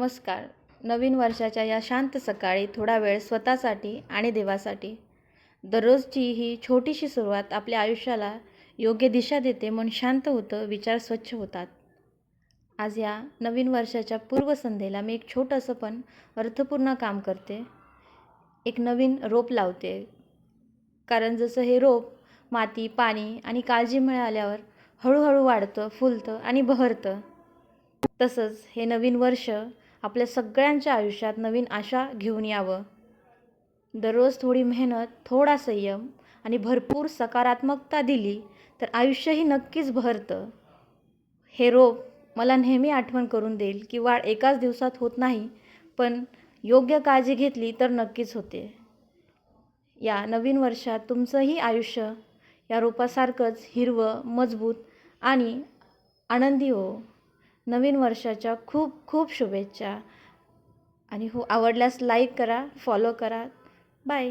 नमस्कार. नवीन वर्षाच्या या शांत सकाळी थोडा वेळ स्वतःसाठी आणि देवासाठी. दररोजची ही छोटीशी सुरुवात आपल्या आयुष्याला योग्य दिशा देते, मन शांत होतं, विचार स्वच्छ होतात. आज या नवीन वर्षाच्या पूर्वसंध्येला मी एक छोटंसं पण अर्थपूर्ण काम करते. एक नवीन रोप लावते. कारण जसं हे रोप माती, पाणी आणि काळजी मिळाल्यावर हळूहळू वाढतं, फुलतं आणि बहरतं. तसंच हे नवीन वर्ष आपल्या सगळ्यांच्या आयुष्यात नवीन आशा घेऊन यावं. दररोज थोडी मेहनत, थोडा संयम आणि भरपूर सकारात्मकता दिली तर आयुष्यही नक्कीच बहरतं. हे रोप मला नेहमी आठवण करून देईल की वाढ एकाच दिवसात होत नाही, पण योग्य काळजी घेतली तर नक्कीच होते. या नवीन वर्षात तुमचंही आयुष्य या रोपासारखंच हिरवं, मजबूत आणि आनंदी हो. नवीन वर्षाच्या खूप खूप शुभेच्छा. आणि आवडल्यास लाईक करा, फॉलो करा. बाय.